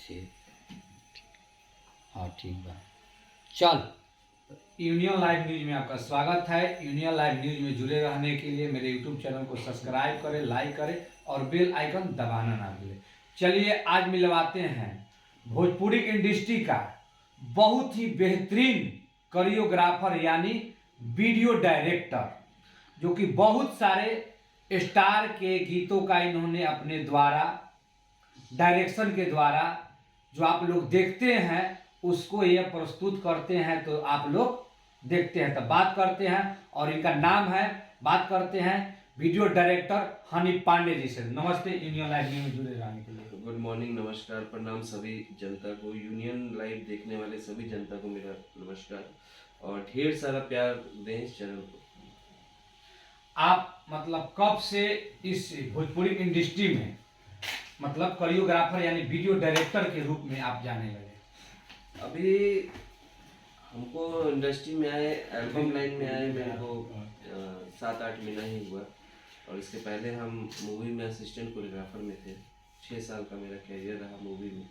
से। हाँ ठीक बा। चल, यूनियन लाइव न्यूज में आपका स्वागत है। यूनियन लाइव न्यूज में जुड़े रहने के लिए मेरे यूट्यूब चैनल को सब्सक्राइब करें, लाइक करें और बेल आइकन दबाना ना भूलें। चलिए आज मिलवाते हैं भोजपुरी इंडस्ट्री का बहुत ही बेहतरीन कोरियोग्राफर यानी वीडियो डायरेक्टर, जो कि बहुत सारे स्टार के गीतों का इन्होंने अपने द्वारा डायरेक्शन के द्वारा जो आप लोग देखते हैं उसको ये प्रस्तुत करते हैं। तो आप लोग देखते हैं, तब बात करते हैं और इनका नाम है, बात करते हैं वीडियो डायरेक्टर हनी पांडे जी से। नमस्ते, यूनियन लाइव न्यूज में जुड़े रहने के लिए। गुड मॉर्निंग, नमस्कार, प्रणाम सभी जनता को, यूनियन लाइव देखने वाले सभी जनता को मेरा नमस्कार और ढेर सारा प्यार दें इस चैनल को। आप मतलब कब से इस भोजपुरी इंडस्ट्री में मतलब कोरियोग्राफर यानी वीडियो डायरेक्टर के रूप में आप जाने लगे? अभी हमको इंडस्ट्री में आए, एल्बम लाइन में आए मेरे को 7-8 महीना ही हुआ और इसके पहले हम मूवी में असिस्टेंट कोरियोग्राफर में थे। 6 साल का मेरा कैरियर रहा मूवी में।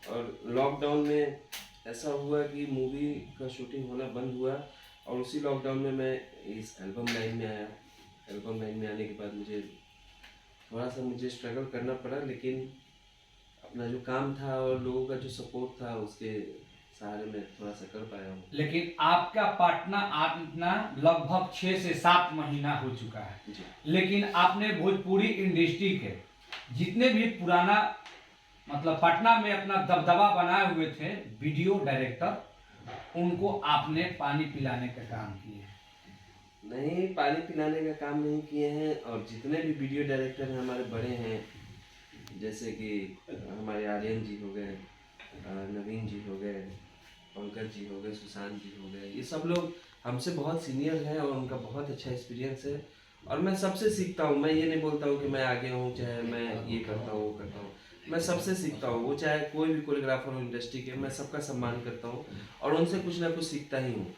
और लॉकडाउन में ऐसा हुआ कि मूवी का शूटिंग होना बंद हुआ और उसी लॉकडाउन में मैं इस एल्बम लाइन में आया। एल्बम लाइन में आने के बाद मुझे स्ट्रगल करना पड़ा, लेकिन अपना जो काम था और लोगों का जो सपोर्ट था उसके सहारे में थोड़ा सा कर पाया हूँ। लेकिन आपका पार्टनर आपना लगभग 6 से 7 महीना हो चुका है जी। लेकिन आपने भोजपुरी इंडस्ट्री के जितने भी पुराना मतलब पटना में अपना दबदबा बनाए हुए थे वीडियो डायरेक्टर, उनको आपने पानी पिलाने का काम किया है। नहीं, पानी पिलाने का काम नहीं किए हैं। और जितने भी वीडियो डायरेक्टर हैं हमारे बड़े हैं, जैसे कि हमारे आर्यन जी हो गए, नवीन जी हो गए, पंकज जी हो गए, सुशांत जी हो गए, ये सब लोग हमसे बहुत सीनियर हैं और उनका बहुत अच्छा एक्सपीरियंस है और मैं सबसे सीखता हूँ। मैं ये नहीं बोलता हूँ कि मैं आगे हूँ, चाहे मैं ये करता हूँ वो करता हूँ, मैं सबसे सीखता हूँ। वो चाहे कोई भी कोरियोग्राफर हो इंडस्ट्री के, मैं सबका सम्मान करता हूँ और उनसे कुछ ना कुछ सीखता ही हूँ।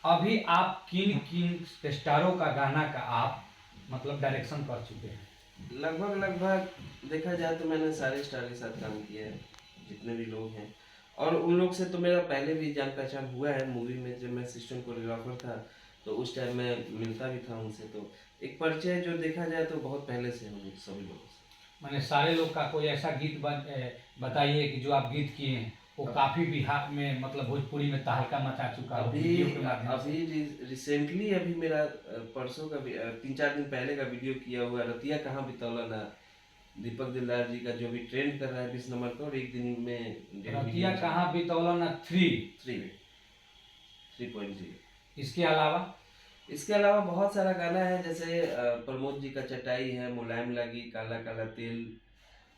अभी आप किन किन स्टारों का गाना का आप मतलब डायरेक्शन कर चुके हैं? लगभग देखा जाए तो मैंने सारे स्टार के साथ काम किया है, जितने भी लोग हैं। और उन लोग से तो मेरा पहले भी जान पहचान हुआ है। मूवी में जब मैं असिस्टेंट कोरियोग्राफर था तो उस टाइम मैं मिलता भी था उनसे, तो एक परिचय जो देखा जाए तो बहुत पहले से हम सभी लोगों से। मैंने सारे लोग का कोई ऐसा गीत बताइए कि जो आप गीत किए हैं वो काफी बिहार में मतलब भोजपुरी में तहलका मचा चुका है। अभी रिसेंटली अभी मेरा परसों का 3-4 दिन पहले का वीडियो किया हुआ रतिया कहाँ बितौला ना, दीपक दिलदार जी का जो भी ट्रेंड कर रहा है 20 नंबर का, और एक दिन में रतिया कहाँ बितौला ना 3.0। इसके अलावा बहुत सारा गाना है, जैसे प्रमोद जी का चटाई है, मुलायम लगी, काला काला तेल,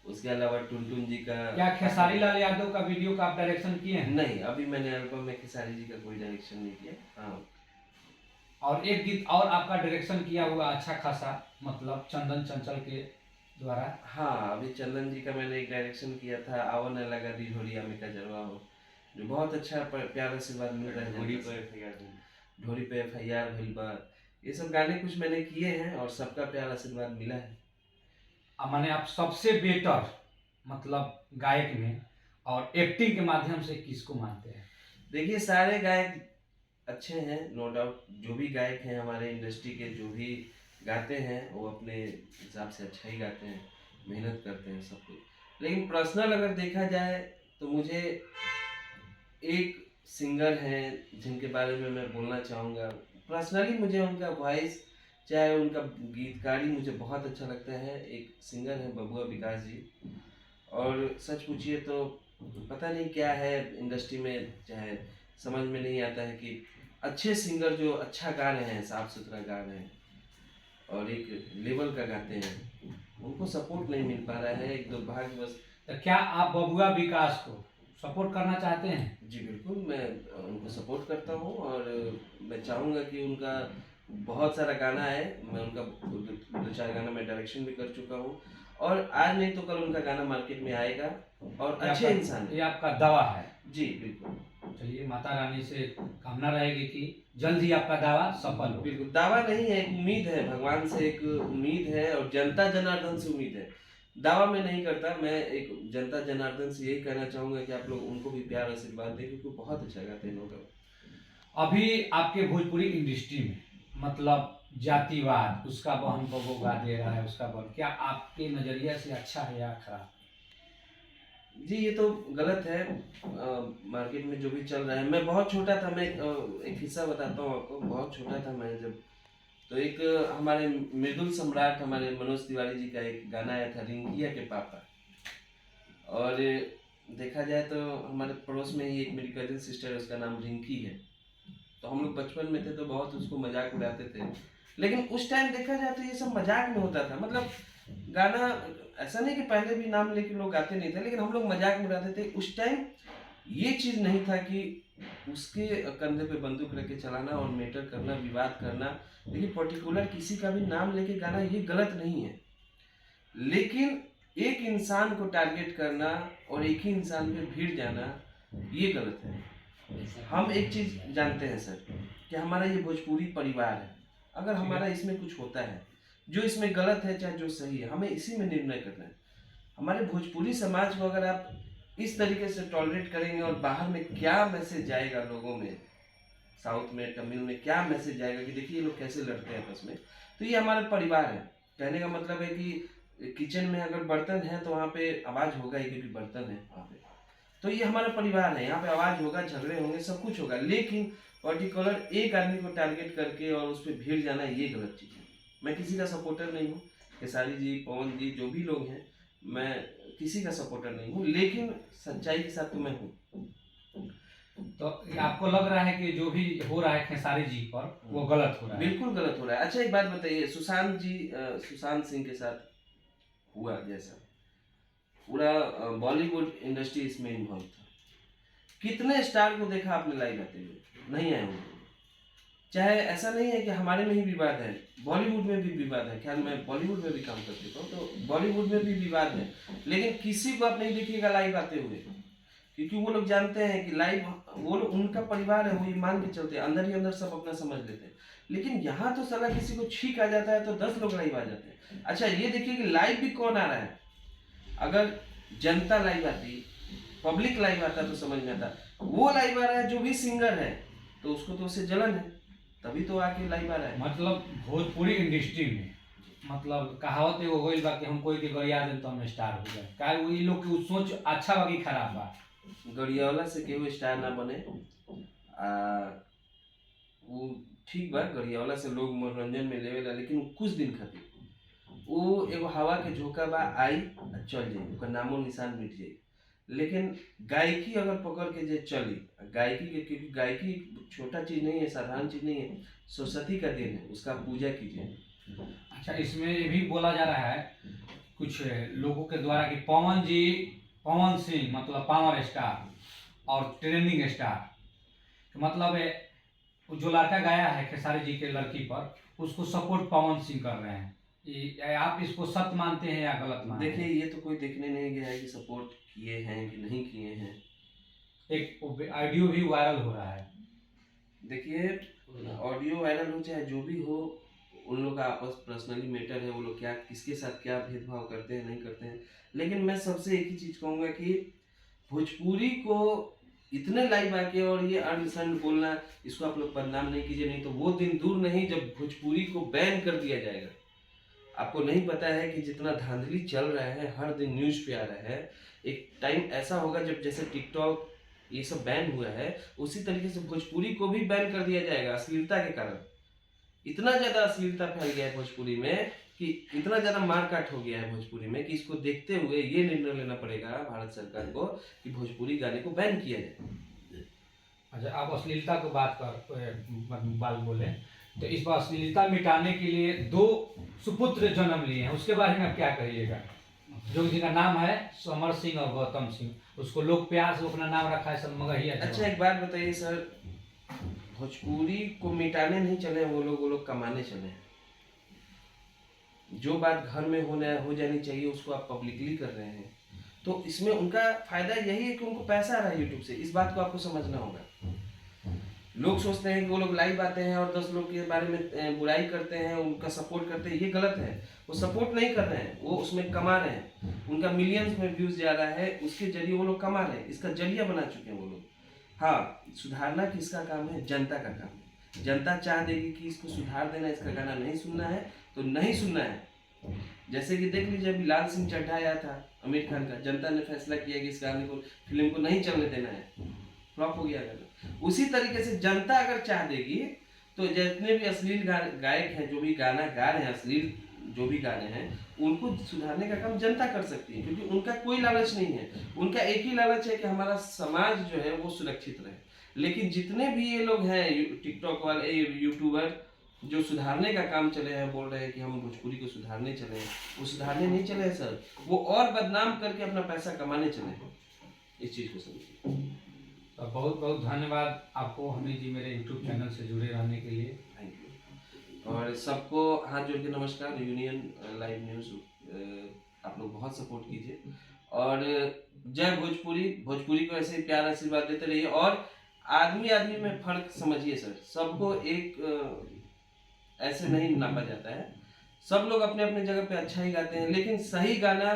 उसके अलावा टुनटुन जी का। क्या खेसारी लाल यादव का वीडियो का आप डायरेक्शन किए हैं? नहीं, अभी मैंने एल्बम में खेसारी जी का कोई डायरेक्शन नहीं किया। हाँ, और एक गीत और आपका डायरेक्शन किया हुआ अच्छा खासा मतलब चंदन चंचल के द्वारा। हाँ, अभी चंदन जी का मैंने एक डायरेक्शन किया था, आवा न लगा दी ढोलिया में का जलवा हो, जो बहुत अच्छा प्यारा आशीर्वाद मिल रहा है। ढोली पे FIR भइल बा, ये सब गाने कुछ मैंने किए हैं और सबका प्यार आशीर्वाद मिला है। माने आप सबसे बेटर मतलब गायक में और एक्टिंग के माध्यम से किसको मानते हैं? देखिए, सारे गायक अच्छे हैं, नो डाउट। जो भी गायक हैं हमारे इंडस्ट्री के, जो भी गाते हैं वो अपने हिसाब से अच्छा ही गाते हैं, मेहनत करते हैं सब कुछ। लेकिन पर्सनल अगर देखा जाए तो मुझे एक सिंगर हैं जिनके बारे में मैं बोलना चाहूँगा। पर्सनली मुझे उनका वॉइस, चाहे उनका गीतकारी मुझे बहुत अच्छा लगता है। एक सिंगर है बबुआ विकास जी, और सच पूछिए तो पता नहीं क्या है इंडस्ट्री में, चाहे समझ में नहीं आता है कि अच्छे सिंगर जो अच्छा गा रहे हैं, साफ सुथरा गा रहे हैं और एक लेवल का गाते हैं, उनको सपोर्ट नहीं मिल पा रहा है। एक दुर्भाग्यवश। तो क्या आप बबुआ विकास को सपोर्ट करना चाहते हैं? जी बिल्कुल, मैं उनको सपोर्ट करता हूँ और मैं चाहूँगा कि उनका बहुत सारा गाना है, मैं उनका 2-4 गाना मैं डायरेक्शन भी कर चुका हूँ और आज नहीं तो कल उनका गाना मार्केट में आएगा और अच्छे इंसान। ये आपका दावा है? जी बिल्कुल। चलिए, माता रानी से कामना रहेगी कि जल्द ही आपका दावा सफल हो। बिल्कुल, दावा नहीं है, एक उम्मीद है, भगवान से एक उम्मीद है और जनता जनार्दन से उम्मीद है दावा मैं नहीं करता, मैं एक जनता जनार्दन से यही कहना चाहूंगा कि आप लोग उनको भी प्यार आशीर्वाद दें, क्योंकि बहुत अच्छा गाते हैं लोग। अभी आपके भोजपुरी इंडस्ट्री में मतलब जातिवाद उसका बहन को वो गा दे रहा है, उसका बहन, क्या आपके नजरिया से अच्छा है या खराब? जी ये तो गलत है। मार्केट में जो भी चल रहा है, मैं बहुत छोटा था, मैं एक किस्सा बताता हूँ आपको। बहुत छोटा था मैं जब, तो एक हमारे मृदुल सम्राट हमारे मनोज तिवारी जी का एक गाना आया था, रिंकिया के पापा। और देखा जाए तो हमारे पड़ोस में ही एक मेरी कजिन सिस्टर है, उसका नाम रिंकी है। तो हम लोग बचपन में थे तो बहुत उसको मजाक उड़ाते थे। लेकिन उस टाइम देखा जाए तो ये सब मजाक में होता था, मतलब गाना ऐसा नहीं कि पहले भी नाम लेके लोग गाते नहीं थे, लेकिन हम लोग मजाक में उड़ाते थे। उस टाइम ये चीज नहीं था कि उसके कंधे पे बंदूक रख के चलाना और मेटर करना, विवाद करना। देखिए पर्टिकुलर किसी का भी नाम लेके गाना ये गलत नहीं है, लेकिन एक इंसान को टारगेट करना और एक ही इंसान पे भीड़ जाना ये गलत है। हम एक चीज जानते हैं सर, कि हमारा ये भोजपुरी परिवार है। अगर हमारा इसमें कुछ होता है, जो इसमें गलत है चाहे जो सही है, हमें इसी में निर्णय करना है। हमारे भोजपुरी समाज को अगर आप इस तरीके से टॉलरेट करेंगे और बाहर में क्या मैसेज जाएगा लोगों में, साउथ में तमिल में क्या मैसेज जाएगा कि देखिए ये लोग कैसे लड़ते हैं आपस में। तो ये हमारा परिवार है। कहने का मतलब है कि किचन में अगर बर्तन है तो वहाँ पे आवाज होगा ही, क्योंकि बर्तन है वहाँ पे। तो ये हमारा परिवार है, यहाँ पे आवाज होगा, झगड़े होंगे, सब कुछ होगा, लेकिन पर्टिकुलर एक आदमी को टारगेट करके और उस पर भीड़ जाना ये गलत चीज़ है। मैं किसी का सपोर्टर नहीं हूँ, खेसारी जी, पवन जी, जो भी लोग हैं, मैं किसी का सपोर्टर नहीं हूँ, लेकिन सच्चाई के साथ तो मैं हूँ। तो आपको लग रहा है कि जो भी हो रहा है खेसारी जी पर वो गलत हो रहा है? बिल्कुल गलत हो रहा है। अच्छा एक बात बताइए, सुशांत जी, सुशांत सिंह के साथ हुआ जैसा, पूरा बॉलीवुड इंडस्ट्री इसमें इन्वॉल्व था। कितने स्टार को देखा आपने लाइव आते हुए? नहीं आए होंगे। चाहे ऐसा नहीं है कि हमारे में ही विवाद है, बॉलीवुड में भी विवाद है। खैर मैं बॉलीवुड में भी काम कर चुका हूँ, तो बॉलीवुड में भी विवाद है, लेकिन किसी को आप नहीं देखिएगा लाइव आते हुए, क्योंकि वो लोग जानते हैं कि लाइव, वो लोग, उनका परिवार है, वो ये मान के चलते हैं, अंदर ही अंदर सब अपना समझ लेते हैं। लेकिन यहाँ तो साला किसी को छींक आ जाता है तो 10 लोग लाइव आ जाते हैं। अच्छा ये देखिए कि लाइव भी कौन आ रहा है। अगर जनता लाइव आती, पब्लिक लाइव आता तो समझ में आता। वो लाइव आ रहा है जो भी सिंगर है, तो उसको तो उससे जलन है, तभी तो आके लाइव आ रहा है। मतलब भोजपुरी इंडस्ट्री में मतलब कहावत एगो होइल बा कि हम कोई के गरिया दें तो हम स्टार हो जाए। का वो इ लोग के सोच अच्छा बा कि खराब बा? गरियावला से केहू स्टार ना बने। वो ठीक बा, गरियावला से लोग मनोरंजन में लेवेला, लेकिन वो कुछ दिन खातिर वो एगो हवा के झोंका बा, आई आ चल जाई, ओकर नामो निशान मिट जाई। लेकिन गायकी अगर पकड़ के जे चली, गायकी के, क्योंकि गायकी छोटा चीज नहीं है, साधारण चीज नहीं है, सरस्वती का दिन है, उसका पूजा कीजिए। अच्छा इसमें ये भी बोला जा रहा है कुछ लोगों के द्वारा कि पवन जी, पवन सिंह मतलब पावर स्टार और ट्रेंडिंग स्टार, मतलब वो जो लड़का गाया है खेसारी जी के लड़की पर, उसको सपोर्ट पवन सिंह कर रहे हैं। आप इसको सत्य मानते हैं या गलत मानते हैं? देखिए ये तो कोई देखने नहीं गया है कि सपोर्ट किए हैं कि नहीं किए हैं। एक ऑडियो भी वायरल हो रहा है। देखिए ऑडियो वायरल हो चाहे जो भी हो, उन लोग का आपस पर्सनली मैटर है, वो लोग क्या किसके साथ क्या भेदभाव करते हैं नहीं करते हैं। लेकिन मैं सबसे एक ही चीज कहूंगा कि भोजपुरी को इतने लाइव आके और ये अनसंड बोलना, इसको आप लोग बदनाम नहीं कीजिए, नहीं तो वो दिन दूर नहीं जब भोजपुरी को बैन कर दिया जाएगा। आपको नहीं पता है कि जितना धांधली चल रहा है, हर दिन न्यूज पे आ रहा है, एक टाइम ऐसा होगा जब जैसे टिकटॉक ये सब बैन हुआ है, उसी तरीके से भोजपुरी को भी बैन कर दिया जाएगा अश्लीलता के कारण। इतना ज्यादा अश्लीलता फैल गया है भोजपुरी में, कि इतना ज्यादा मारकाट हो गया है भोजपुरी में, कि इसको देखते हुए ये निर्णय लेना पड़ेगा भारत सरकार को कि भोजपुरी गाने को बैन किया जाए। अच्छा आप अश्लीलता को बात बोले तो इस बार अश्लीलता मिटाने के लिए 2 सुपुत्र जन्म लिए हैं, उसके बारे में आप क्या कहिएगा? जो जिनका नाम है समर सिंह और गौतम सिंह, उसको लोग प्यार से अपना नाम रखा है सब मगहिया। अच्छा एक बात बताइए सर, भोजपुरी को मिटाने नहीं चले वो लोग कमाने चले हैं। जो बात घर में हो जानी चाहिए उसको आप पब्लिकली कर रहे हैं, तो इसमें उनका फायदा यही है कि उनको पैसा आ रहा है यूट्यूब से। इस बात को आपको समझना होगा। लोग सोचते हैं कि वो लोग लाइव आते हैं और 10 लोग के बारे में बुराई करते हैं, उनका सपोर्ट करते हैं, ये गलत है। वो सपोर्ट नहीं कर रहे हैं, वो उसमें कमा रहे हैं, उनका मिलियंस में व्यूज जा रहा है, उसके जरिए वो लोग कमा रहे हैं, इसका जरिया बना चुके हैं वो लोग। हाँ, सुधारना किसका काम है? जनता का काम है। जनता चाह देगी कि इसको सुधार देना, इसका गाना नहीं सुनना है तो नहीं सुनना है। जैसे कि देख लीजिए, अभी लाल सिंह चड्ढा आया था आमिर खान का, जनता ने फैसला किया कि इस गाने को, फिल्म को नहीं चलने देना है, फ्लॉप हो गया गाना। उसी तरीके से जनता अगर चाह देगी तो जितने भी अश्लील गायक हैं, जो भी गाना गा रहे हैं, अश्लील जो भी गाने हैं, उनको सुधारने का काम जनता कर सकती है, क्योंकि उनका कोई लालच नहीं है। उनका एक ही लालच है कि हमारा समाज जो है वो सुरक्षित रहे। लेकिन जितने भी ये लोग हैं टिकटॉक वाले, यूट्यूबर, जो सुधारने का काम चले हैं, बोल रहे हैं कि हम भोजपुरी को सुधारने चले हैं, वो सुधारने नहीं चले हैं सर, वो और बदनाम करके अपना पैसा कमाने चले हैं। इस चीज को समझिए। तो बहुत बहुत धन्यवाद आपको हमीद जी, मेरे यूट्यूब चैनल से जुड़े रहने के लिए। Thank you. और सबको हाथ जोड़ के नमस्कार। यूनियन लाइव न्यूज़ आप लोग बहुत सपोर्ट कीजिए और जय भोजपुरी। भोजपुरी को ऐसे ही प्यार आशीर्वाद देते रहिए और आदमी आदमी में फर्क समझिए सर। सबको एक ऐसे नहीं नापा जाता है। सब लोग अपने अपने जगह पे अच्छा ही गाते हैं, लेकिन सही गाना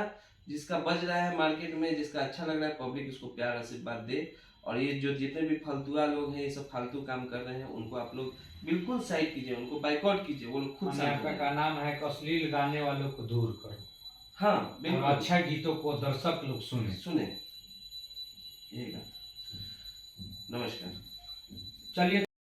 जिसका बज रहा है मार्केट में, जिसका अच्छा लग रहा है, पब्लिक उसको प्यार आशीर्वाद दे। और ये जो जितने भी फालतुआ लोग हैं, ये सब फालतू काम कर रहे हैं, उनको आप लोग बिल्कुल साइड कीजिए, उनको बाइकआउट कीजिए, वो लोग खुद माने शांत हो आपका जाएं। का नाम है कि अश्लील गाने वालों को दूर करो हाँ और बिल्कुल, अच्छा गीतों को दर्शक लोग सुने। सुने। यही बात। नमस्कार। चलिए।